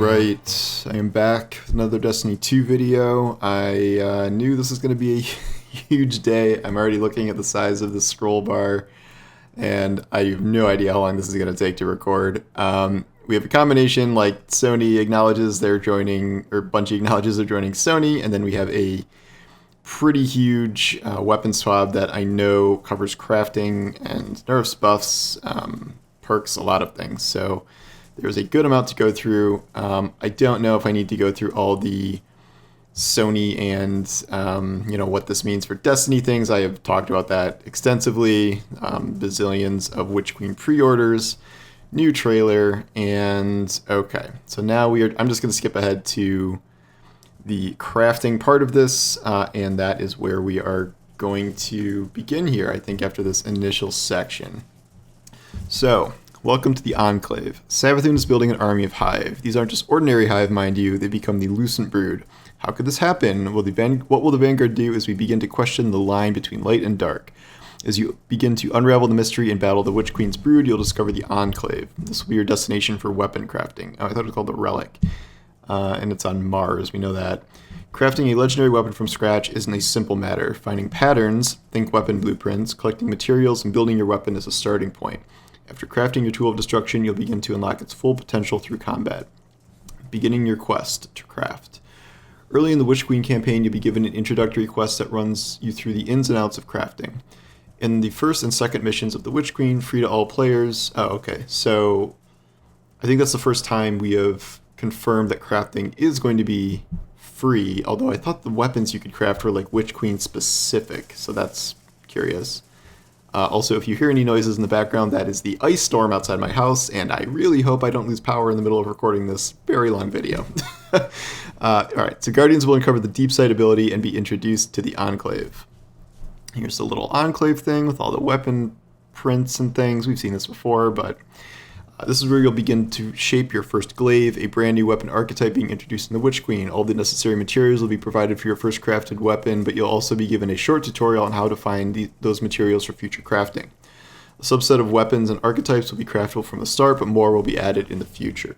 Alright, I am back with another Destiny 2 video. I knew this was going to be a huge day. I'm already looking at the size of the scroll bar, and I have no idea how long this is going to take to record. We have a combination, like Sony acknowledges they're joining, or Bungie acknowledges they're joining Sony, and then we have a pretty huge weapons TWAB that I know covers crafting and nerfs, buffs, perks, a lot of things. So there's a good amount to go through. I don't know if I need to go through all the Sony and what this means for Destiny things. I have talked about that extensively. Bazillions of Witch Queen pre-orders, new trailer, and okay. So now I'm just going to skip ahead to the crafting part of this, and that is where we are going to begin here, I think, after this initial section. So, welcome to the Enclave. Savathun is building an army of Hive. These aren't just ordinary Hive, mind you, they become the Lucent Brood. How could this happen? What will the Vanguard do as we begin to question the line between light and dark? As you begin to unravel the mystery and battle the Witch Queen's brood, you'll discover the Enclave. This will be your destination for weapon crafting. Oh, I thought it was called the Relic. And it's on Mars, we know that. Crafting a legendary weapon from scratch isn't a simple matter. Finding patterns, think weapon blueprints, collecting materials, and building your weapon is a starting point. After crafting your tool of destruction, you'll begin to unlock its full potential through combat. Beginning your quest to craft. Early in the Witch Queen campaign, you'll be given an introductory quest that runs you through the ins and outs of crafting. In the first and second missions of the Witch Queen, free to all players. Oh, okay. So I think that's the first time we have confirmed that crafting is going to be free, although I thought the weapons you could craft were like Witch Queen specific, so that's curious. Also, if you hear any noises in the background, that is the ice storm outside my house, and I really hope I don't lose power in the middle of recording this very long video. Alright, so Guardians will uncover the Deep Sight ability and be introduced to the Enclave. Here's the little Enclave thing with all the weapon prints and things. We've seen this before, but this is where you'll begin to shape your first glaive, a brand new weapon archetype being introduced in the Witch Queen. All the necessary materials will be provided for your first crafted weapon, but you'll also be given a short tutorial on how to find those materials for future crafting. A subset of weapons and archetypes will be craftable from the start, but more will be added in the future.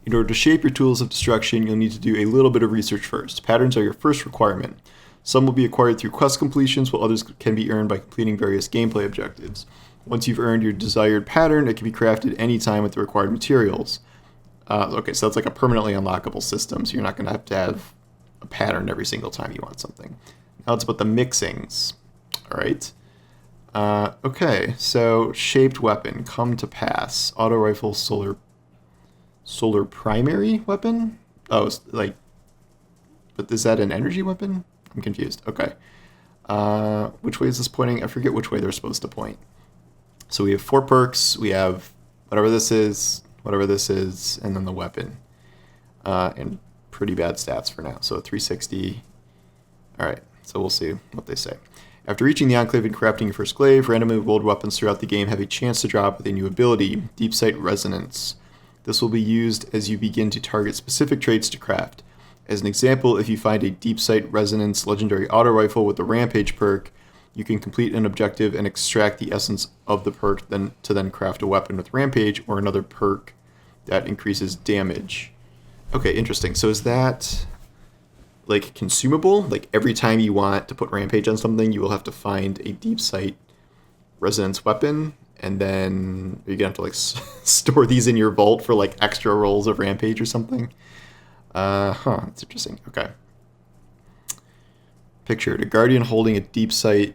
In order to shape your tools of destruction, you'll need to do a little bit of research first. Patterns are your first requirement. Some will be acquired through quest completions, while others can be earned by completing various gameplay objectives. Once you've earned your desired pattern, it can be crafted anytime with the required materials. Okay, so that's like a permanently unlockable system, so you're not going to have a pattern every single time you want something. Now it's about the mixings. Alright. Okay, so shaped weapon, come to pass. Auto rifle, solar primary weapon? Oh, like, but is that an energy weapon? I'm confused. Okay. Which way is this pointing? I forget which way they're supposed to point. So we have 4 perks, we have whatever this is, and then the weapon. And pretty bad stats for now, so 360. Alright, so we'll see what they say. After reaching the Enclave and crafting your first glaive, randomly rolled weapons throughout the game have a chance to drop with a new ability, Deep Sight Resonance. This will be used as you begin to target specific traits to craft. As an example, if you find a Deep Sight Resonance legendary auto rifle with the Rampage perk, you can complete an objective and extract the essence of the perk to then craft a weapon with Rampage or another perk that increases damage. Okay, interesting. So is that like consumable? Like every time you want to put Rampage on something, you will have to find a Deep Sight Resonance weapon, and then you're going to have to like store these in your vault for like extra rolls of Rampage or something? That's interesting. Okay. Pictured, a Guardian holding a Deep Sight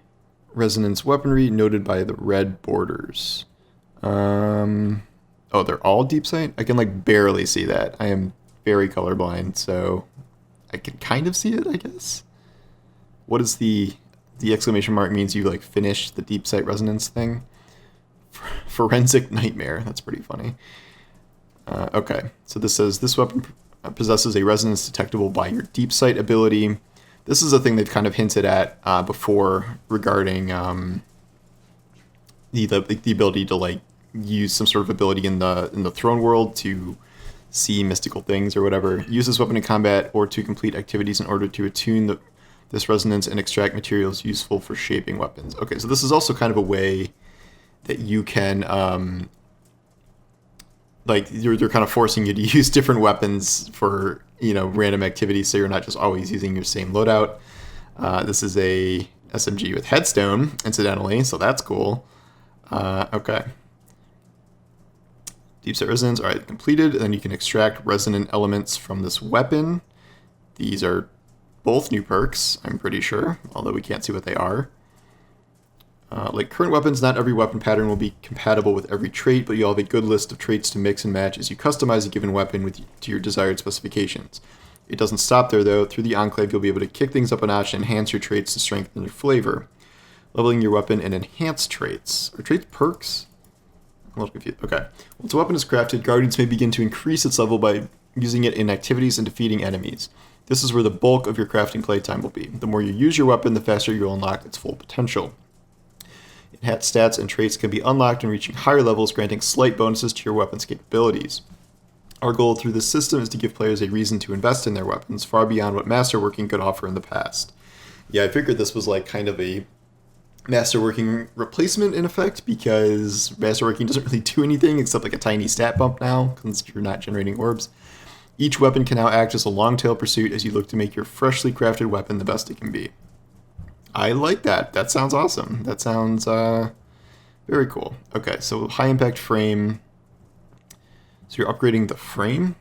Resonance weaponry noted by the red borders. Oh, they're all Deep Sight? I can like barely see that. I am very colorblind, so I can kind of see it, I guess. What is the exclamation mark means you like finish the Deep Sight Resonance thing? Forensic Nightmare. That's pretty funny. Okay, so this says this weapon possesses a resonance detectable by your Deep Sight ability. This is a thing they've kind of hinted at before regarding the ability to like use some sort of ability in the throne world to see mystical things or whatever. Use this weapon in combat or to complete activities in order to attune this resonance and extract materials useful for shaping weapons. Okay, so this is also kind of a way that you can like they're kind of forcing you to use different weapons for random activities, so you're not just always using your same loadout. This is a SMG with headstone, incidentally, so that's cool. Okay. Deep set resonance, all right, completed. And then you can extract resonant elements from this weapon. These are both new perks, I'm pretty sure, although we can't see what they are. Like current weapons, not every weapon pattern will be compatible with every trait, but you'll have a good list of traits to mix and match as you customize a given weapon to your desired specifications. It doesn't stop there, though. Through the Enclave, you'll be able to kick things up a notch and enhance your traits to strengthen their flavor. Leveling your weapon and enhance traits. Are traits perks? I'm a little confused. Okay. Once a weapon is crafted, Guardians may begin to increase its level by using it in activities and defeating enemies. This is where the bulk of your crafting playtime will be. The more you use your weapon, the faster you'll unlock its full potential. Enhanced stats and traits can be unlocked when reaching higher levels, granting slight bonuses to your weapon's capabilities. Our goal through this system is to give players a reason to invest in their weapons, far beyond what masterworking could offer in the past. Yeah, I figured this was like kind of a masterworking replacement in effect, because masterworking doesn't really do anything except like a tiny stat bump now, since you're not generating orbs. Each weapon can now act as a long-tail pursuit as you look to make your freshly crafted weapon the best it can be. I like that. That sounds awesome. That sounds very cool. Okay, so high impact frame. So you're upgrading the frame?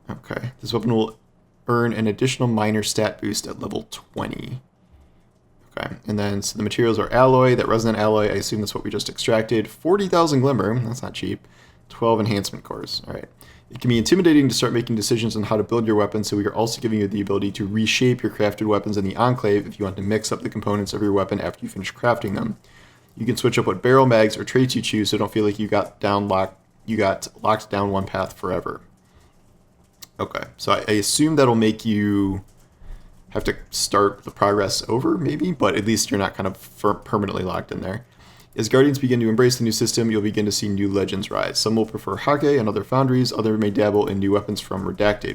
Okay. This weapon will earn an additional minor stat boost at level 20. Okay, and then so the materials are alloy. That resonant alloy, I assume that's what we just extracted. 40,000 glimmer. That's not cheap. 12 enhancement cores. All right. It can be intimidating to start making decisions on how to build your weapon, so we are also giving you the ability to reshape your crafted weapons in the Enclave if you want to mix up the components of your weapon after you finish crafting them. You can switch up what barrel mags or traits you choose, so don't feel like you got locked down one path forever. Okay, so I assume that'll make you have to start the progress over, maybe, but at least you're not kind of permanently locked in there. As Guardians begin to embrace the new system, you'll begin to see new legends rise. Some will prefer Hake and other Foundries, others may dabble in new weapons from Redacted.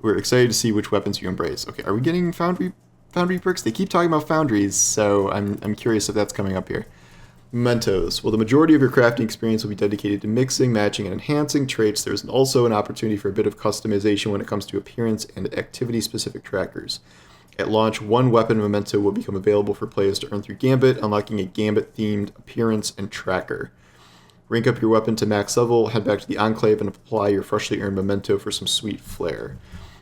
We're excited to see which weapons you embrace. Okay, are we getting Foundry perks? They keep talking about Foundries, so I'm curious if that's coming up here. Mementos. Well, the majority of your crafting experience will be dedicated to mixing, matching, and enhancing traits. There's also an opportunity for a bit of customization when it comes to appearance and activity-specific trackers. At launch, one weapon memento will become available for players to earn through Gambit, unlocking a Gambit-themed appearance and tracker. Rank up your weapon to max level, head back to the Enclave, and apply your freshly earned memento for some sweet flair.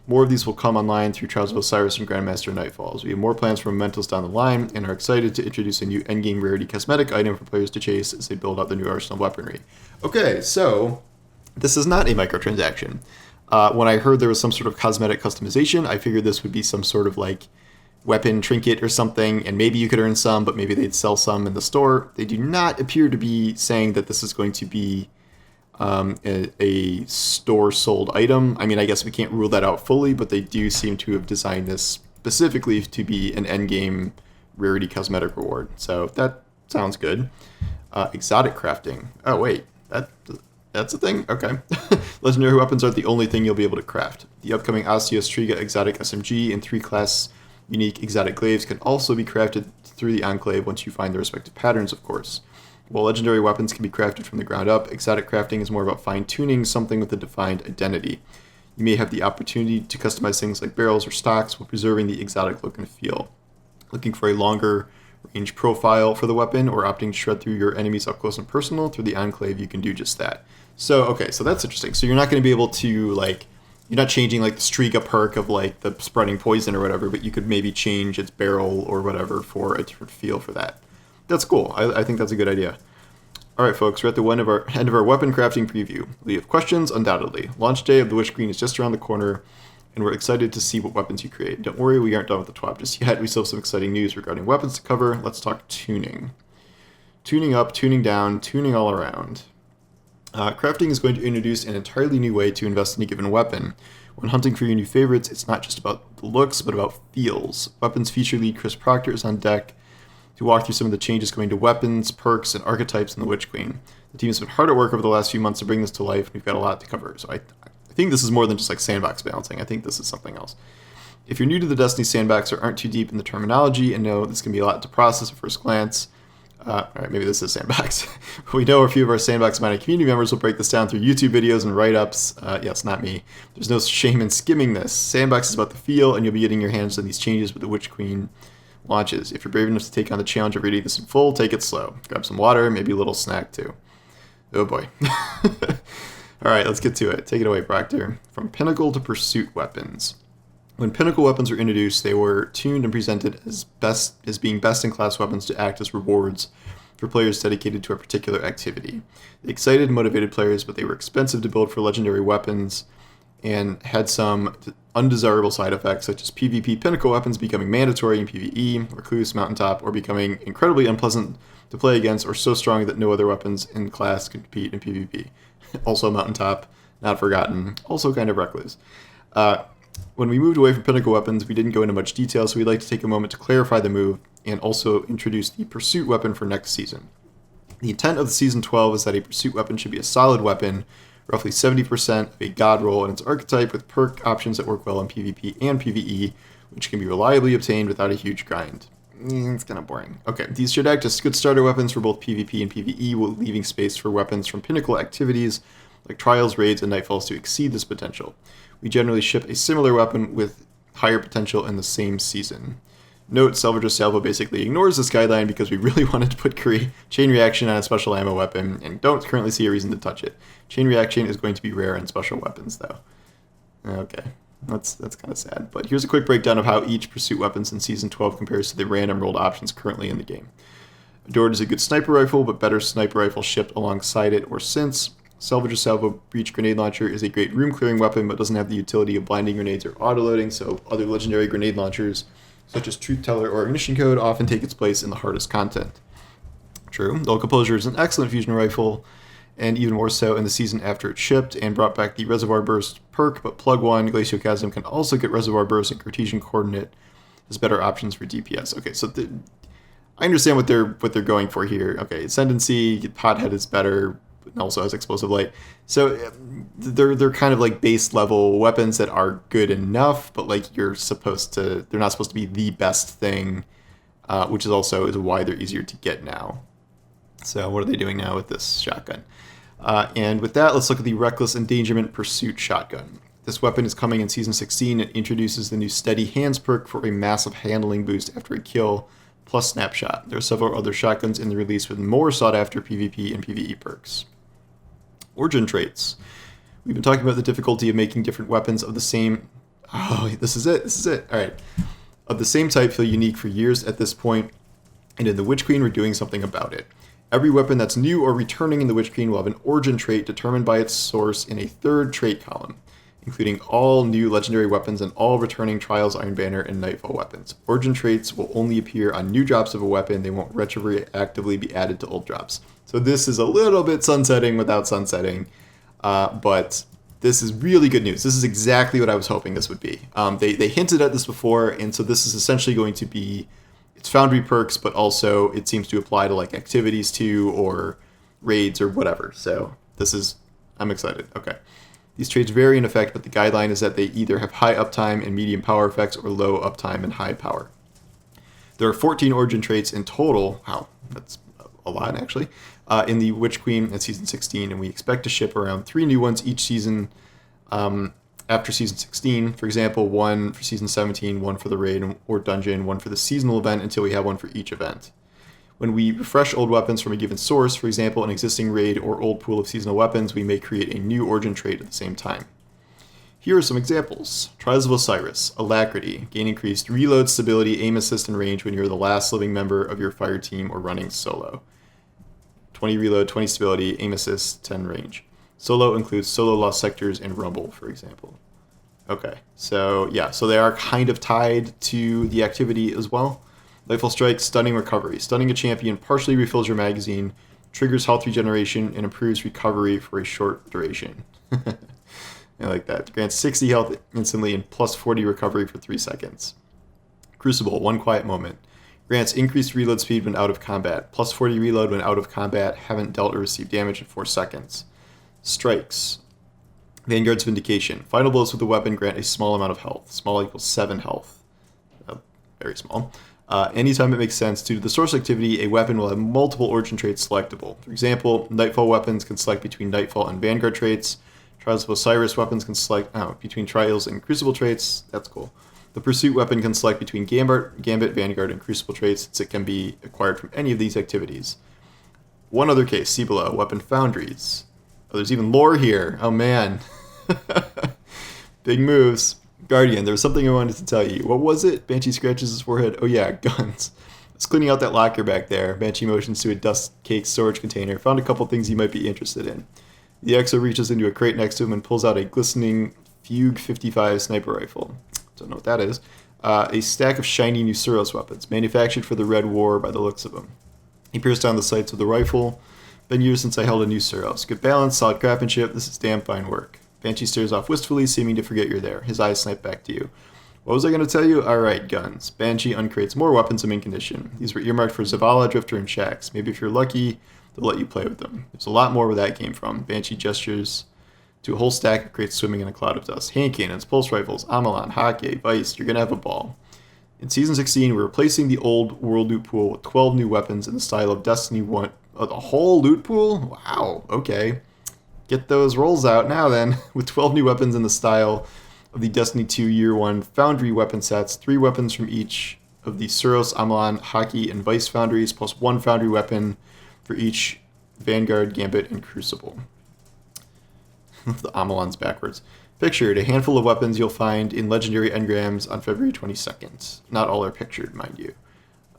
More of these will come online through Trials of Osiris and Grandmaster Nightfalls. We have more plans for mementos down the line, and are excited to introduce a new endgame rarity cosmetic item for players to chase as they build out the new arsenal of weaponry. Okay, so this is not a microtransaction. When I heard there was some sort of cosmetic customization, I figured this would be some sort of like weapon trinket or something, and maybe you could earn some, but maybe they'd sell some in the store. They do not appear to be saying that this is going to be a store-sold item. I mean, I guess we can't rule that out fully, but they do seem to have designed this specifically to be an endgame rarity cosmetic reward. So that sounds good. Exotic crafting. Oh, wait. That's a thing? Okay. Legendary weapons aren't the only thing you'll be able to craft. The upcoming Asios Triga exotic SMG and 3-class unique exotic glaives can also be crafted through the Enclave once you find the respective patterns, of course. While legendary weapons can be crafted from the ground up, exotic crafting is more about fine-tuning something with a defined identity. You may have the opportunity to customize things like barrels or stocks while preserving the exotic look and feel. Looking for a longer range profile for the weapon, or opting to shred through your enemies up close and personal through the Enclave, you can do just that. So, okay, so that's interesting. So you're not going to be able to, like, you're not changing, like, the Striga perk of, like, the spreading poison or whatever, but you could maybe change its barrel or whatever for a different feel for that. That's cool. I think that's a good idea. All right, folks, we're at the end of our weapon crafting preview. We have questions, undoubtedly. Launch day of the Wish Queen is just around the corner, and we're excited to see what weapons you create. Don't worry, we aren't done with the TWAB just yet. We still have some exciting news regarding weapons to cover. Let's talk tuning. Tuning up, tuning down, tuning all around. Crafting is going to introduce an entirely new way to invest in a given weapon. When hunting for your new favorites, it's not just about the looks, but about feels. Weapons feature lead Chris Proctor is on deck to walk through some of the changes going to weapons, perks, and archetypes in the Witch Queen. The team has been hard at work over the last few months to bring this to life, and we've got a lot to cover. So I think this is more than just like sandbox balancing. I think this is something else. If you're new to the Destiny sandbox or aren't too deep in the terminology and know this can be a lot to process at first glance, All right, maybe this is Sandbox. We know a few of our Sandbox-minded community members will break this down through YouTube videos and write-ups. Yes, not me. There's no shame in skimming this. Sandbox is about the feel, and you'll be getting your hands on these changes with the Witch Queen launches. If you're brave enough to take on the challenge of reading this in full, take it slow. Grab some water, maybe a little snack too. Oh boy. All right, let's get to it. Take it away, Proctor. From Pinnacle to Pursuit weapons. When Pinnacle weapons were introduced, they were tuned and presented as being best-in-class weapons to act as rewards for players dedicated to a particular activity. They excited and motivated players, but they were expensive to build for legendary weapons and had some undesirable side effects, such as PvP Pinnacle weapons becoming mandatory in PvE, Recluse, Mountaintop, or becoming incredibly unpleasant to play against or so strong that no other weapons in class could compete in PvP. Also Mountaintop, not forgotten, also kind of reckless. When we moved away from Pinnacle weapons, we didn't go into much detail, so we'd like to take a moment to clarify the move and also introduce the Pursuit weapon for next season. The intent of the Season 12 is that a Pursuit weapon should be a solid weapon, roughly 70% of a god roll in its archetype, with perk options that work well in PvP and PvE, which can be reliably obtained without a huge grind. It's kind of boring. Okay, these should act as good starter weapons for both PvP and PvE, while leaving space for weapons from Pinnacle activities like Trials, Raids, and Nightfalls to exceed this potential. We generally ship a similar weapon with higher potential in the same season. Note, Salvage Salvo basically ignores this guideline because we really wanted to put Chain Reaction on a special ammo weapon and don't currently see a reason to touch it. Chain Reaction is going to be rare in special weapons, though. Okay, that's kind of sad. But here's a quick breakdown of how each Pursuit weapons in Season 12 compares to the random rolled options currently in the game. Adored is a good sniper rifle, but better sniper rifle shipped alongside it or since. Salvage Salvo Breach Grenade Launcher is a great room-clearing weapon, but doesn't have the utility of blinding grenades or autoloading, so other legendary grenade launchers, such as Truth Teller or Ignition Code, often take its place in the hardest content. True, Dull Composure is an excellent fusion rifle, and even more so in the season after it shipped, and brought back the Reservoir Burst perk, but Plug 1, Glacial Chasm can also get Reservoir Burst and Cartesian Coordinate as better options for DPS. Okay, so I understand what they're going for here. Okay, Ascendancy, Pothead is better, and also has Explosive Light. So they're kind of like base level weapons that are good enough, but like they're not supposed to be the best thing, which is why they're easier to get now. So what are they doing now with this shotgun? And with that, let's look at the Reckless Endangerment Pursuit shotgun. This weapon is coming in Season 16 and introduces the new Steady Hands perk for a massive handling boost after a kill, plus Snapshot. There are several other shotguns in the release with more sought-after PvP and PvE perks. Origin traits. We've been talking about the difficulty of making different weapons of the same... Oh, this is it. All right. Of the same type feel unique for years at this point, and in the Witch Queen, we're doing something about it. Every weapon that's new or returning in the Witch Queen will have an origin trait determined by its source in a third trait column, including all new legendary weapons and all returning Trials, Iron Banner, and Nightfall weapons. Origin traits will only appear on new drops of a weapon. They won't retroactively be added to old drops. So this is a little bit sunsetting without sunsetting, but this is really good news. This is exactly what I was hoping this would be. They hinted at this before, and so this is essentially going to be, it's Foundry perks, but also it seems to apply to like activities too, or raids or whatever. So I'm excited. Okay. These traits vary in effect, but the guideline is that they either have high uptime and medium power effects or low uptime and high power. There are 14 origin traits in total. Wow, that's a lot actually. In the Witch Queen at Season 16, and we expect to ship around 3 new ones each season after Season 16. For example, 1 for Season 17, 1 for the raid or dungeon, 1 for the seasonal event until we have 1 for each event. When we refresh old weapons from a given source, for example, an existing raid or old pool of seasonal weapons, we may create a new origin trait at the same time. Here are some examples. Trials of Osiris, Alacrity, gain increased reload, stability, aim assist, and range when you're the last living member of your fire team or running solo. 20 reload, 20 stability, aim assist, 10 range. Solo includes Solo Lost Sectors and Rumble, for example. Okay, so yeah, so they are kind of tied to the activity as well. Nightfall Strike, Stunning Recovery. Stunning a champion partially refills your magazine, triggers health regeneration, and improves recovery for a short duration. I like that. Grants 60 health instantly and plus 40 recovery for 3 seconds. Crucible, One Quiet Moment. Grants increased reload speed when out of combat, plus 40 reload when out of combat, haven't dealt or received damage in 4 seconds. Strikes. Vanguard's Vindication. Final blows with the weapon grant a small amount of health. Small equals 7 health. Very small. Anytime it makes sense due to the source activity, a weapon will have multiple origin traits selectable. For example, Nightfall weapons can select between Nightfall and Vanguard traits. Trials of Osiris weapons can select between Trials and Crucible traits. That's cool. The Pursuit weapon can select between Gambit, Vanguard, and Crucible traits, since it can be acquired from any of these activities. One other case, see below, weapon foundries. Oh, there's even lore here. Oh man. Big moves. Guardian, there was something I wanted to tell you. What was it? Banshee scratches his forehead. Oh yeah, guns. I was cleaning out that locker back there. Banshee motions to a dust cake storage container. Found a couple things you might be interested in. The Exo reaches into a crate next to him and pulls out a glistening Fugue 55 sniper rifle. Don't know what that is. A stack of shiny new Suros weapons, manufactured for the Red War by the looks of them. He pierced down the sights with the rifle. Been years since I held a new Suros. Good balance, solid craftsmanship. This is damn fine work. Banshee stares off wistfully, seeming to forget you're there. His eyes snap back to you. What was I going to tell you? Alright, guns. Banshee uncrates more weapons in mint condition. These were earmarked for Zavala, Drifter, and Shax. Maybe if you're lucky, they'll let you play with them. There's a lot more where that came from. Banshee gestures to a whole stack of crates swimming in a cloud of dust. Hand cannons, pulse rifles, Amalon, Hake, Vice. You're going to have a ball. In Season 16, we're replacing the old world loot pool with 12 new weapons in the style of Destiny 1. The whole loot pool? Wow, okay. Get those rolls out now then, with 12 new weapons in the style of the Destiny 2 Year 1 Foundry weapon sets, 3 weapons from each of the Suros, Amalon, Haki, and Vice Foundries, plus 1 Foundry weapon for each Vanguard, Gambit, and Crucible. The Amalon's backwards. Pictured, a handful of weapons you'll find in Legendary Engrams on February 22nd. Not all are pictured, mind you.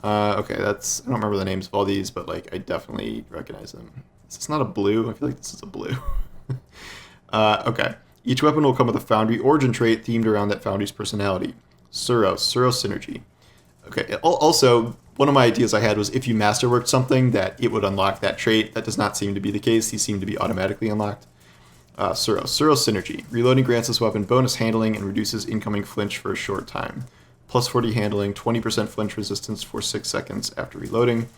Okay, I don't remember the names of all these, but like I definitely recognize them. Is this not a blue? I feel like this is a blue. Okay. Each weapon will come with a Foundry origin trait themed around that Foundry's personality. Suros Synergy. Okay, also, one of my ideas I had was if you masterworked something, that it would unlock that trait. That does not seem to be the case. These seem to be automatically unlocked. Suros Synergy. Reloading grants this weapon bonus handling and reduces incoming flinch for a short time. Plus 40 handling, 20% flinch resistance for 6 seconds after reloading.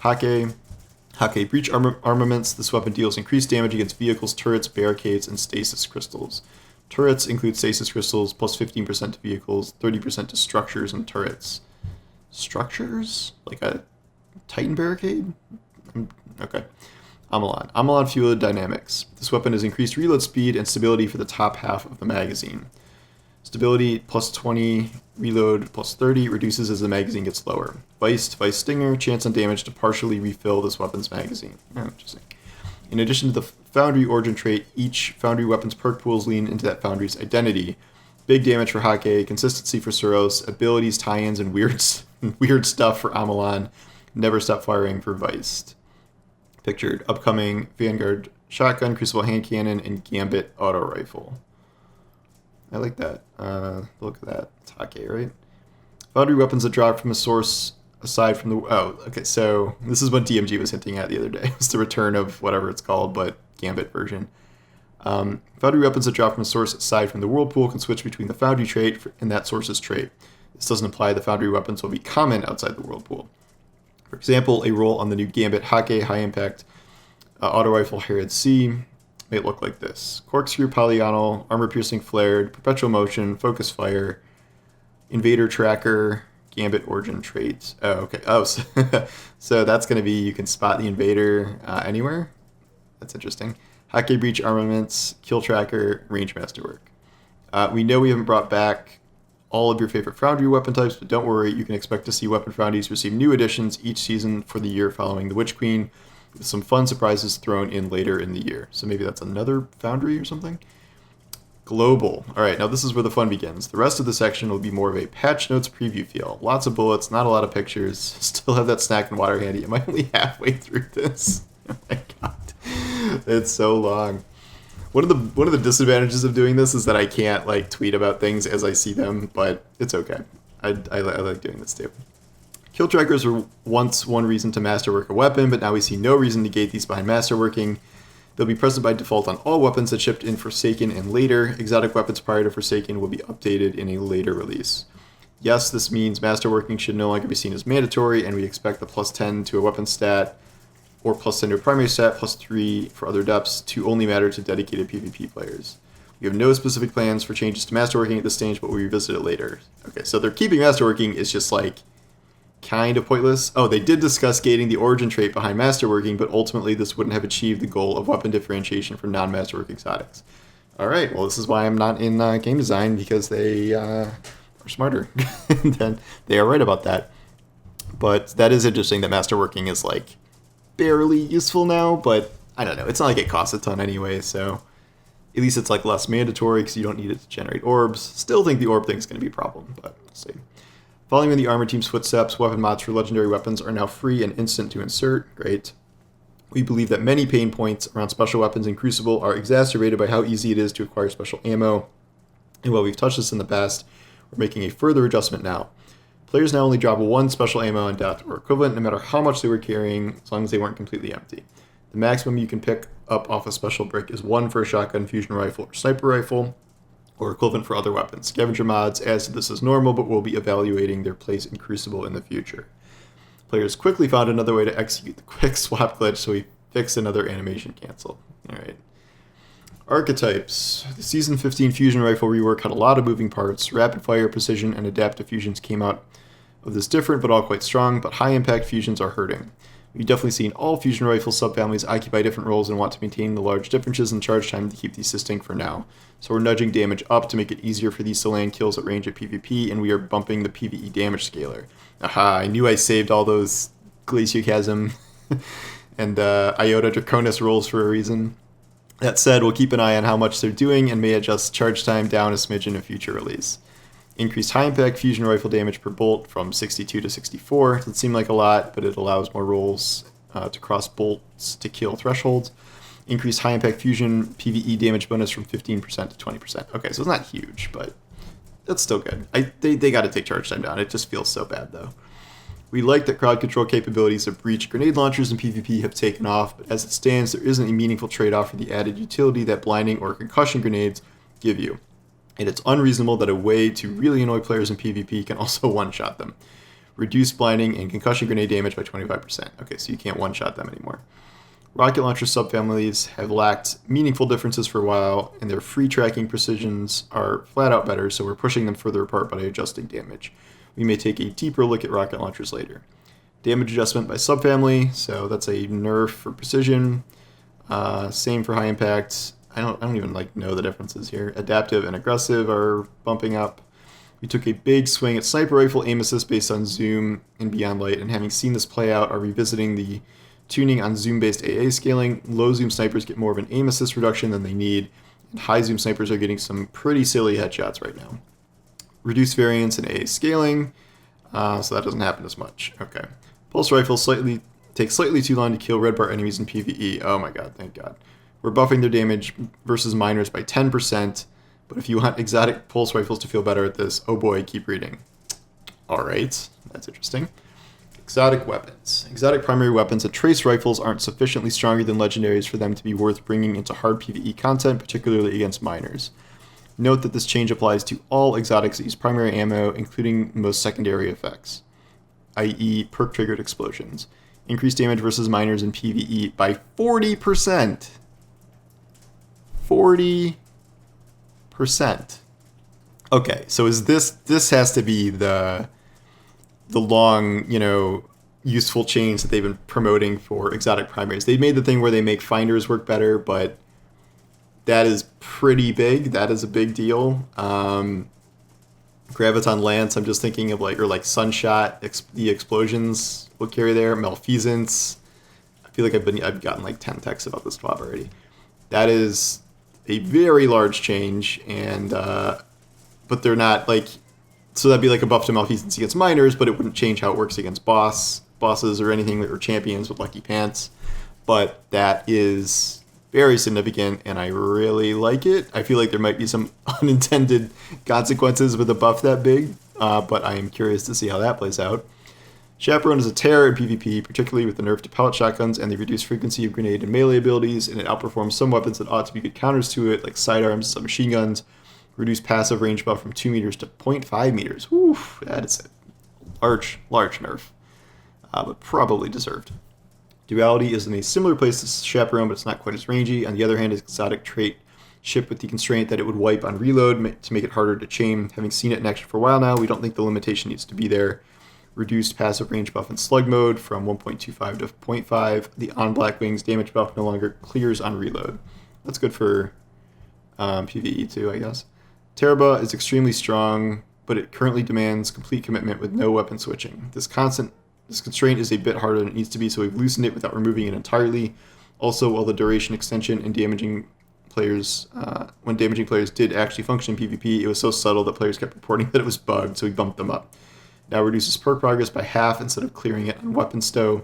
Hake Breach Armaments. This weapon deals increased damage against vehicles, turrets, barricades, and stasis crystals. Turrets include stasis crystals, plus 15% to vehicles, 30% to structures and turrets. Structures? Like a Titan barricade? Okay. Amalon Fuel Dynamics. This weapon has increased reload speed and stability for the top half of the magazine. Stability plus 20, reload plus 30, reduces as the magazine gets lower. Vice Stinger, chance on damage to partially refill this weapon's magazine. Oh, interesting. In addition to the Foundry origin trait, each Foundry weapon's perk pools lean into that Foundry's identity. Big damage for Hake, consistency for Suros, abilities, tie-ins, and weird stuff for Amalon. Never stop firing for Vice. Pictured, upcoming Vanguard shotgun, Crucible hand cannon, and Gambit auto rifle. I like that. Look at that. It's Hake, right? Foundry weapons that drop from a source aside from the... Oh, okay, so this is what DMG was hinting at the other day. It's the return of whatever it's called, but Gambit version. Foundry weapons that drop from a source aside from the whirlpool can switch between the Foundry trait and that source's trait. This doesn't imply the Foundry weapons will be common outside the whirlpool. For example, a roll on the new Gambit Hake high impact auto rifle Herod C may look like this. Corkscrew polygonal, armor piercing flared, perpetual motion, focus fire, invader tracker, Gambit origin traits. Oh, okay. Oh, so that's going to be you can spot the invader anywhere. That's interesting. Hake breach armaments, kill tracker, range masterwork. We know we haven't brought back all of your favorite Foundry weapon types, but don't worry, you can expect to see weapon Foundries receive new additions each season for the year following the Witch Queen, with some fun surprises thrown in later in the year. So maybe that's another Foundry or something? Global. Alright, now this is where the fun begins. The rest of the section will be more of a patch notes preview feel. Lots of bullets, not a lot of pictures. Still have that snack and water handy. Am I only halfway through this? Oh my god. It's so long. One of the disadvantages of doing this is that I can't like tweet about things as I see them, but it's okay. I like doing this too. Kill trackers were once one reason to masterwork a weapon, but now we see no reason to gate these behind masterworking. They'll be present by default on all weapons that shipped in Forsaken and later. Exotic weapons prior to Forsaken will be updated in a later release. Yes, this means masterworking should no longer be seen as mandatory, and we expect the plus 10 to a weapon stat or plus 10 to a primary stat, plus 3 for other depths, to only matter to dedicated PvP players. We have no specific plans for changes to masterworking at this stage, but we'll revisit it later. Okay, so they're keeping masterworking, it's just like, kind of pointless. Oh, they did discuss gating the origin trait behind masterworking, but ultimately this wouldn't have achieved the goal of weapon differentiation for non-masterwork exotics. All right, well, this is why I'm not in game design, because they are smarter. Then they are right about that. But that is interesting that masterworking is like barely useful now, but I don't know. It's not like it costs a ton anyway, so at least it's like less mandatory because you don't need it to generate orbs. Still think the orb thing is going to be a problem, but we'll see. Following in the armor team's footsteps, weapon mods for legendary weapons are now free and instant to insert. Great. We believe that many pain points around special weapons in Crucible are exacerbated by how easy it is to acquire special ammo. And while we've touched this in the past, we're making a further adjustment now. Players now only drop one special ammo on death or equivalent no matter how much they were carrying, as long as they weren't completely empty. The maximum you can pick up off a special brick is 1 for a shotgun, fusion rifle, or sniper rifle, or equivalent for other weapons. Scavenger mods adds to this as normal, but we'll be evaluating their place in Crucible in the future. Players quickly found another way to execute the quick swap glitch, so we fixed another animation cancel. Alright. Archetypes. The Season 15 fusion rifle rework had a lot of moving parts. Rapid fire, precision, and adaptive fusions came out of this different, but all quite strong, but high impact fusions are hurting. We've definitely seen all fusion rifle subfamilies occupy different roles and want to maintain the large differences in charge time to keep these distinct for now. So we're nudging damage up to make it easier for these to land kills at range at PvP, and we are bumping the PvE damage scaler. Aha, I knew I saved all those Glaciocasm and Iota Draconis rolls for a reason. That said, we'll keep an eye on how much they're doing and may adjust charge time down a smidge in a future release. Increased high impact fusion rifle damage per bolt from 62 to 64. Doesn't seem like a lot, but it allows more rolls to cross bolts to kill thresholds. Increased high impact fusion PvE damage bonus from 15% to 20%. Okay, so it's not huge, but that's still good. They got to take charge time down. It just feels so bad though. We like that crowd control capabilities of breach grenade launchers in PvP have taken off, but as it stands, there isn't a meaningful trade-off for the added utility that blinding or concussion grenades give you. And it's unreasonable that a way to really annoy players in PvP can also one-shot them. Reduce blinding and concussion grenade damage by 25%. Okay, so you can't one-shot them anymore. Rocket launcher subfamilies have lacked meaningful differences for a while, and their free tracking precisions are flat out better, so we're pushing them further apart by adjusting damage. We may take a deeper look at rocket launchers later. Damage adjustment by subfamily, so that's a nerf for precision. Same for high impact. I don't even know the differences here. Adaptive and aggressive are bumping up. We took a big swing at sniper rifle aim assist based on zoom and beyond light, and having seen this play out, are revisiting the tuning on zoom-based AA scaling. Low zoom snipers get more of an aim assist reduction than they need, and high zoom snipers are getting some pretty silly headshots right now. Reduce variance in AA scaling, so that doesn't happen as much. Okay. Pulse rifles take slightly too long to kill red bar enemies in PvE. Oh my god, thank god. We're buffing their damage versus miners by 10%, but if you want exotic pulse rifles to feel better at this, oh boy, keep reading. Alright, that's interesting. Exotic weapons. Exotic primary weapons and trace rifles aren't sufficiently stronger than legendaries for them to be worth bringing into hard PvE content, particularly against miners. Note that this change applies to all exotics that use primary ammo, including most secondary effects, i.e. perk-triggered explosions. Increased damage versus miners in PvE by 40%. 40%. Okay, so is this has to be the long, useful change that they've been promoting for exotic primaries. They made the thing where they make finders work better, but that is pretty big. That is a big deal. Graviton Lance, I'm just thinking of or Sunshot, the explosions will carry there. Malfeasance. I feel like I've gotten 10 texts about this TWAB already. That is a very large change, and but they're not so that'd be a buff to Malfeasance against miners, but it wouldn't change how it works against bosses or anything, or champions with Lucky Pants. But that is very significant, and I really like it. I feel like there might be some unintended consequences with a buff that big, but I am curious to see how that plays out. Chaperone is a terror in PvP, particularly with the nerf to pellet shotguns and the reduced frequency of grenade and melee abilities, and it outperforms some weapons that ought to be good counters to it, like sidearms and submachine guns. Reduced passive range buff from 2 meters to 0.5 meters. Whew, that is a large nerf, but probably deserved. Duality is in a similar place to Chaperone, but it's not quite as rangy. On the other hand, its exotic trait shipped with the constraint that it would wipe on reload to make it harder to chain. Having seen it in action for a while now, we don't think the limitation needs to be there. reduced passive range buff in slug mode from 1.25 to 0.5. The on Black Wings damage buff no longer clears on reload. That's good for PvE too, I guess. Teraba is extremely strong, but it currently demands complete commitment with no weapon switching. This constraint is a bit harder than it needs to be, so we've loosened it without removing it entirely. Also, while the duration extension and damaging players, when damaging players did actually function in PvP, it was so subtle that players kept reporting that it was bugged, so we bumped them up. Now reduces perk progress by half instead of clearing it on weapon stow.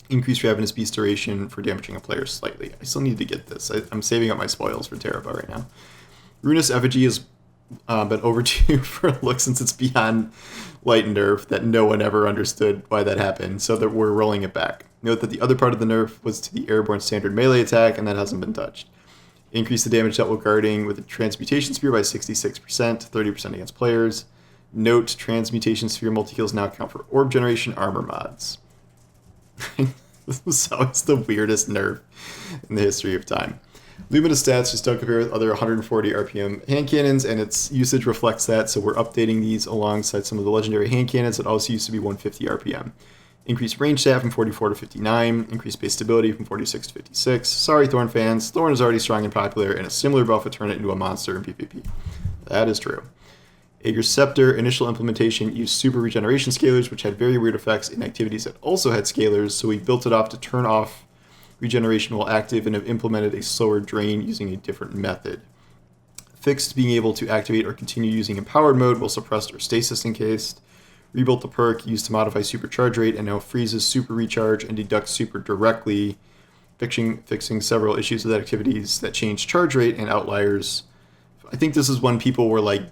Increased Ravenous Beast duration for damaging a player slightly. I still need to get this. I'm saving up my spoils for Teraba right now. Ruinous Effigy has been overdue for a look since it's beyond light nerf that no one ever understood why that happened, so that we're rolling it back. Note that the other part of the nerf was to the airborne standard melee attack, and that hasn't been touched. Increase the damage dealt while guarding with a Transmutation Spear by 66%, 30% against players. Note, Transmutation Sphere multi-kills now count for Orb Generation armor mods. This was always the weirdest nerf in the history of time. Luminous stats just don't compare with other 140 RPM hand cannons, and its usage reflects that, so we're updating these alongside some of the legendary hand cannons that also used to be 150 RPM. Increased range stat from 44 to 59, increased base stability from 46 to 56. Sorry, Thorn fans, Thorn is already strong and popular, and a similar buff would turn it into a monster in PvP. That is true. Aegir's Scepter initial implementation used super regeneration scalers, which had very weird effects in activities that also had scalers, so we built it off to turn off regeneration while active and have implemented a slower drain using a different method. Fixed being able to activate or continue using empowered mode while suppressed or stasis encased. Rebuilt the perk used to modify super charge rate and now freezes super recharge and deducts super directly, fixing several issues with activities that change charge rate and outliers. I think this is when people were like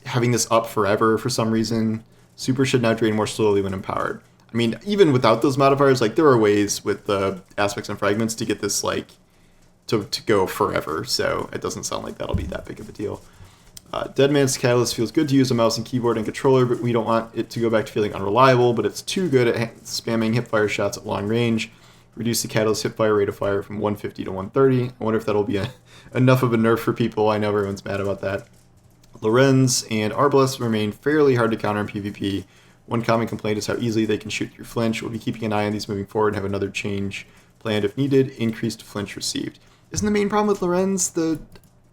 having this up forever for some reason. Super should now drain more slowly when empowered. I mean, even without those modifiers, like there are ways with the aspects and fragments to get this like to go forever, so it doesn't sound like that'll be that big of a deal. Dead Man's Catalyst feels good to use a mouse and keyboard and controller, but we don't want it to go back to feeling unreliable, but it's too good at spamming hipfire shots at long range. Reduce the Catalyst hipfire rate of fire from 150 to 130. I wonder if that'll be enough of a nerf for people. I know everyone's mad about that. Lorenz and Arbalest remain fairly hard to counter in PvP. One common complaint is how easily they can shoot through flinch. We'll be keeping an eye on these moving forward and have another change planned if needed. Increased flinch received. Isn't the main problem with Lorenz the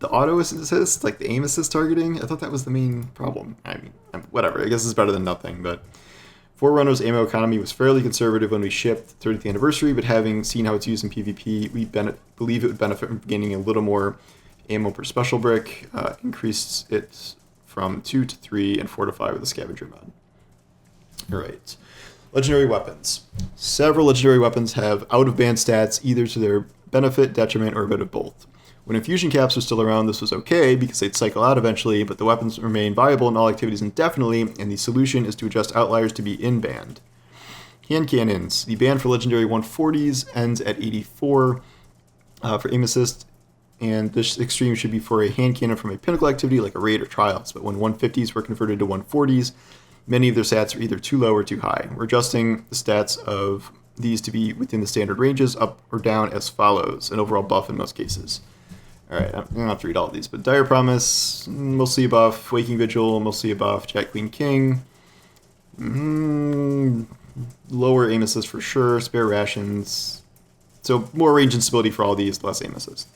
auto assist, like the aim assist targeting? I thought that was the main problem. I mean, whatever. I guess it's better than nothing, but Forerunner's ammo economy was fairly conservative when we shipped 30th anniversary, but having seen how it's used in PvP, we believe it would benefit from gaining a little more ammo per special brick. Increased it from 2 to 3 and 4 to 5 with the scavenger mod. Alright. Legendary weapons. Several legendary weapons have out-of-band stats either to their benefit, detriment, or a bit of both. When infusion caps were still around, this was okay because they'd cycle out eventually, but the weapons remain viable in all activities indefinitely, and the solution is to adjust outliers to be in-band. Hand cannons. The band for legendary 140s ends at 84 for aim assist, and this extreme should be for a hand cannon from a pinnacle activity like a raid or trials, but when 150s were converted to 140s, many of their stats are either too low or too high. We're adjusting the stats of these to be within the standard ranges, up or down as follows, an overall buff in most cases. Alright, I'm going to have to read all of these, but Dire Promise, mostly a buff. Waking Vigil, mostly a buff. Jack, Queen, King, lower aim assist for sure. Spare Rations, so more range and stability for all these, less aim assist.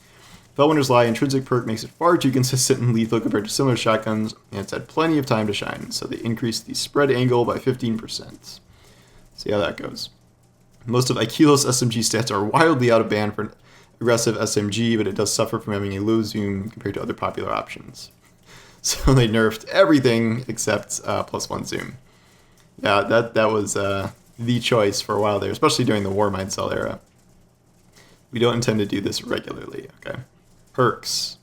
Fellwinter's Lie intrinsic perk makes it far too consistent and lethal compared to similar shotguns, and it's had plenty of time to shine, so they increased the spread angle by 15%. See how that goes. Most of Aikilo's SMG stats are wildly out of band for aggressive SMG, but it does suffer from having a low zoom compared to other popular options. So they nerfed everything except +1 zoom. Yeah, that was the choice for a while there, especially during the Warmind Cell era. We don't intend to do this regularly, okay? Perks.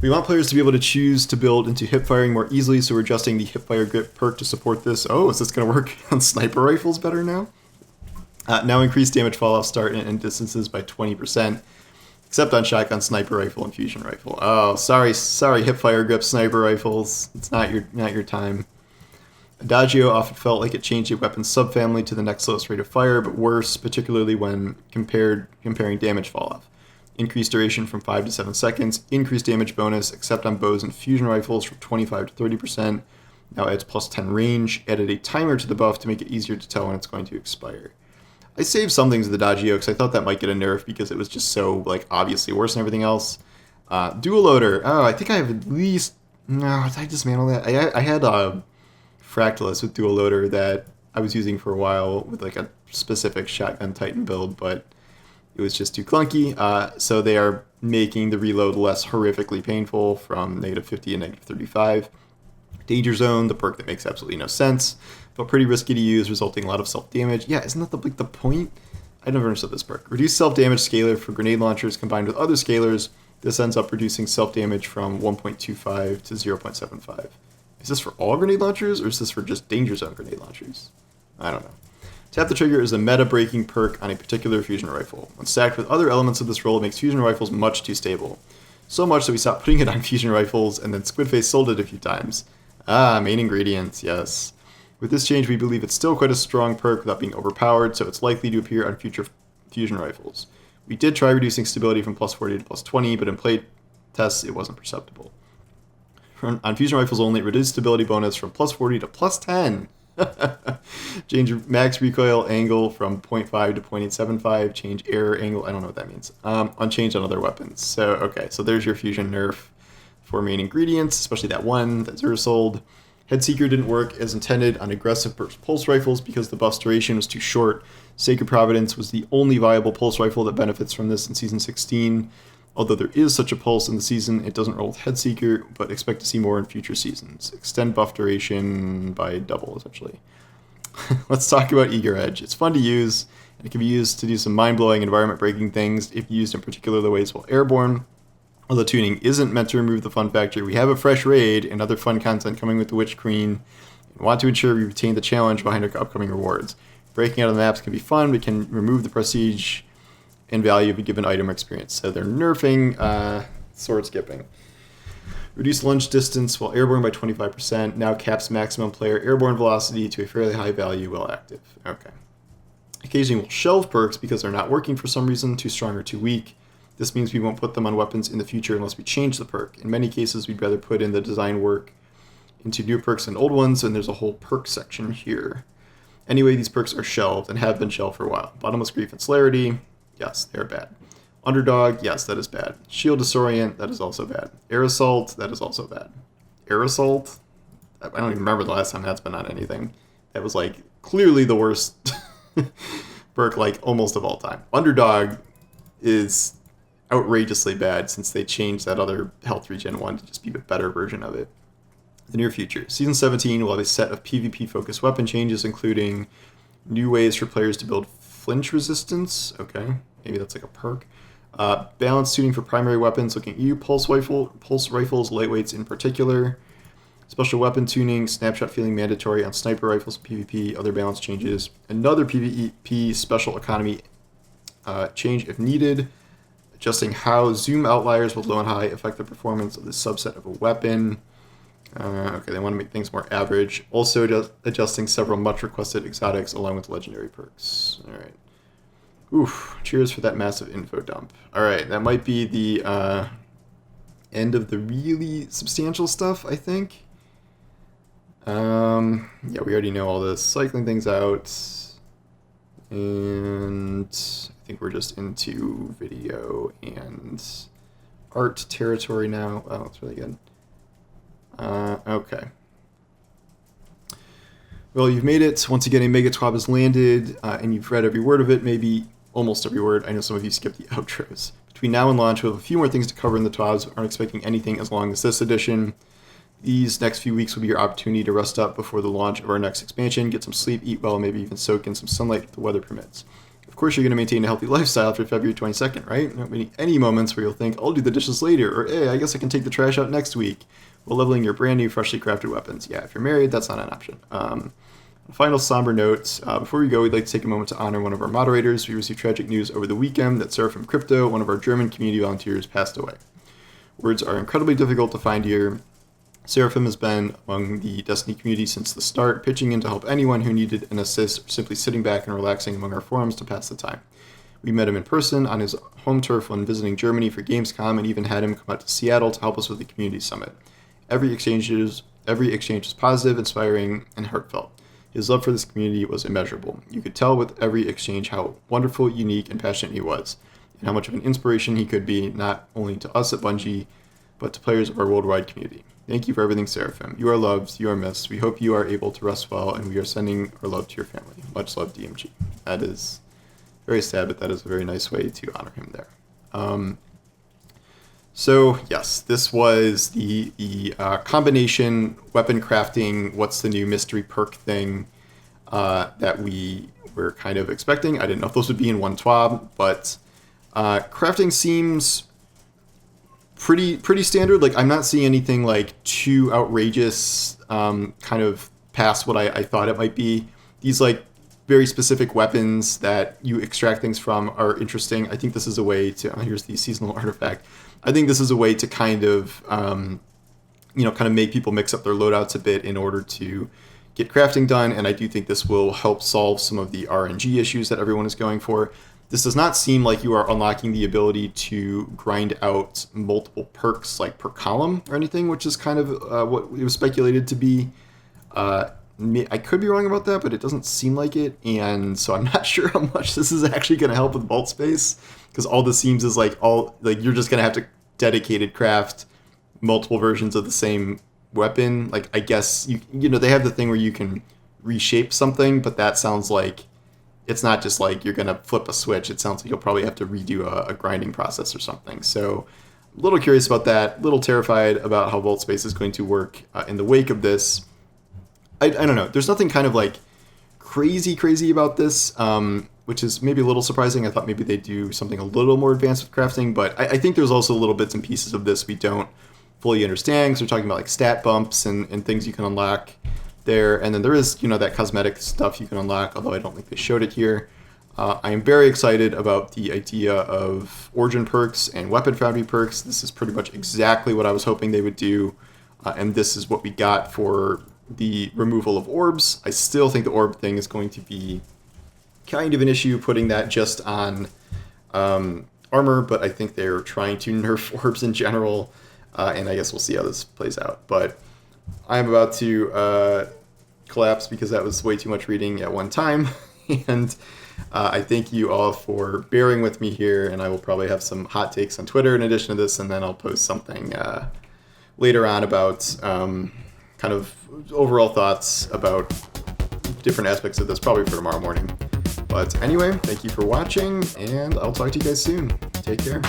We want players to be able to choose to build into hip firing more easily, so we're adjusting the hipfire grip perk to support this. Oh, is this going to work on sniper rifles better now? Now increase damage fall-off start and distances by 20%, except on shotgun, sniper rifle, and fusion rifle. Oh, sorry, hipfire grip sniper rifles. It's not your time. Adagio often felt like it changed a weapon's subfamily to the next lowest rate of fire, but worse, particularly when comparing damage fall-off. Increased duration from 5 to 7 seconds, increased damage bonus, except on bows and fusion rifles from 25 to 30%, Now adds plus 10 range, added a timer to the buff to make it easier to tell when it's going to expire. I saved some things of the Dodgeo because I thought that might get a nerf because it was just so like obviously worse than everything else. Dual loader. Oh, I think I have at least... No, did I dismantle that? I had a Fractalus with dual loader that I was using for a while with like a specific shotgun Titan build, but it was just too clunky. So they are making the reload less horrifically painful from -50 to -35. Danger Zone, the perk that makes absolutely no sense, but pretty risky to use, resulting in a lot of self-damage. Yeah, isn't that the point? I never understood this perk. Reduce self-damage scalar for grenade launchers combined with other scalars. This ends up reducing self-damage from 1.25 to 0.75. Is this for all grenade launchers, or is this for just Danger Zone grenade launchers? I don't know. Tap the Trigger is a meta-breaking perk on a particular fusion rifle. When stacked with other elements of this role, it makes fusion rifles much too stable. So much that we stopped putting it on fusion rifles, and then Squidface sold it a few times. Main ingredients, yes. With this change, we believe it's still quite a strong perk without being overpowered, so it's likely to appear on future fusion rifles. We did try reducing stability from plus 40 to plus 20, but in play tests, it wasn't perceptible. On fusion rifles only, reduced stability bonus from plus 40 to plus 10. Change max recoil angle from 0.5 to 0.875. Change error angle. I don't know what that means. Unchanged on other weapons. So, okay, so there's your fusion nerf for main ingredients, especially that one that Zero sold. Headseeker didn't work as intended on aggressive pulse rifles because the buff's duration was too short. Sacred Providence was the only viable pulse rifle that benefits from this in Season 16. Although there is such a pulse in the season, it doesn't roll with Headseeker, but expect to see more in future seasons. Extend buff duration by double, essentially. Let's talk about Eager Edge. It's fun to use, and it can be used to do some mind-blowing, environment-breaking things if used in particular ways while airborne. Although tuning isn't meant to remove the fun factor, we have a fresh raid and other fun content coming with the Witch Queen, and want to ensure we retain the challenge behind our upcoming rewards. Breaking out of the maps can be fun, but can remove the prestige and value of a given item or experience. So they're nerfing sword skipping. Reduce launch distance while airborne by 25%. Now caps maximum player airborne velocity to a fairly high value while active. Okay. Occasionally we'll shelve perks because they're not working for some reason, too strong or too weak. This means we won't put them on weapons in the future unless we change the perk. In many cases, we'd rather put in the design work into new perks than old ones, and there's a whole perk section here. Anyway, these perks are shelved and have been shelved for a while. Bottomless Grief and Celerity, yes, they're bad. Underdog, yes, that is bad. Shield Disorient, that is also bad. Air Assault, that is also bad. Air Assault? I don't even remember the last time that's been on anything. That was, like, clearly the worst perk, like, almost of all time. Underdog is outrageously bad since they changed that other health regen one to just be a better version of it. The near future. Season 17 will have a set of PvP-focused weapon changes, including new ways for players to build flinch resistance. Okay, maybe that's like a perk. Balanced tuning for primary weapons, looking at you. Pulse rifles, lightweights in particular. Special weapon tuning, snapshot feeling mandatory on sniper rifles, PvP, other balance changes. Another PvP special economy change if needed. Adjusting how zoom outliers with low and high affect the performance of this subset of a weapon. Okay, they want to make things more average. Also adjusting several much requested exotics along with legendary perks. Alright. Oof, cheers for that massive info dump. Alright, that might be the end of the really substantial stuff, I think. Yeah, we already know all this. Cycling things out. And I think we're just into video and art territory now. Oh, that's really good. Okay. Well, you've made it. Once again, a Mega TWAB has landed, and you've read every word of it, maybe almost every word. I know some of you skipped the outros. Between now and launch, we have a few more things to cover in the TWABs. Aren't expecting anything as long as this edition. These next few weeks will be your opportunity to rest up before the launch of our next expansion, get some sleep, eat well, maybe even soak in some sunlight if the weather permits. Of course, you're going to maintain a healthy lifestyle for February 22nd, right? Not any moments where you'll think, I'll do the dishes later, or hey, I guess I can take the trash out next week, while leveling your brand new, freshly crafted weapons. Yeah, if you're married, that's not an option. Final somber note, before we go, we'd like to take a moment to honor one of our moderators. We received tragic news over the weekend that Sarah from Crypto, one of our German community volunteers, passed away. Words are incredibly difficult to find here. Seraphim has been among the Destiny community since the start, pitching in to help anyone who needed an assist, or simply sitting back and relaxing among our forums to pass the time. We met him in person on his home turf when visiting Germany for Gamescom, and even had him come out to Seattle to help us with the community summit. Every exchange Every exchange was positive, inspiring, and heartfelt. His love for this community was immeasurable. You could tell with every exchange how wonderful, unique, and passionate he was, and how much of an inspiration he could be, not only to us at Bungie, but to players of our worldwide community. Thank you for everything, Seraphim. You are loved, you are missed. We hope you are able to rest well, and we are sending our love to your family. Much love, DMG. That is very sad, but that is a very nice way to honor him there. So yes, this was the combination weapon crafting, what's the new mystery perk thing that we were kind of expecting. I didn't know if those would be in one TWAB, but crafting seems pretty standard. Like, I'm not seeing anything like too outrageous, kind of past what I thought it might be. These like very specific weapons that you extract things from are interesting. I think this is a way to, here's the seasonal artifact. I think this is a way to kind of, kind of make people mix up their loadouts a bit in order to get crafting done. And I do think this will help solve some of the RNG issues that everyone is going for. This does not seem like you are unlocking the ability to grind out multiple perks like per column or anything, which is kind of what it was speculated to be. I could be wrong about that, but it doesn't seem like it. And so I'm not sure how much this is actually going to help with vault space, because all this seems is like you're just going to have to dedicated craft multiple versions of the same weapon. Like, I guess you know they have the thing where you can reshape something, but that sounds like it's not just like you're going to flip a switch. It sounds like you'll probably have to redo a grinding process or something. So a little curious about that, a little terrified about how vault space is going to work in the wake of this. I don't know. There's nothing kind of like crazy about this, which is maybe a little surprising. I thought maybe they'd do something a little more advanced with crafting, but I think there's also little bits and pieces of this we don't fully understand, because we're talking about like stat bumps and things you can unlock there. And then there is, that cosmetic stuff you can unlock, although I don't think they showed it here. I am very excited about the idea of origin perks and weapon foundry perks. This is pretty much exactly what I was hoping they would do, and this is what we got for the removal of orbs. I still think the orb thing is going to be kind of an issue, putting that just on armor, but I think they're trying to nerf orbs in general, and I guess we'll see how this plays out. But I'm about to collapse because that was way too much reading at one time, and I thank you all for bearing with me here, and I will probably have some hot takes on Twitter in addition to this, and then I'll post something later on about kind of overall thoughts about different aspects of this, probably for tomorrow morning. But anyway, thank you for watching, and I'll talk to you guys soon. Take care.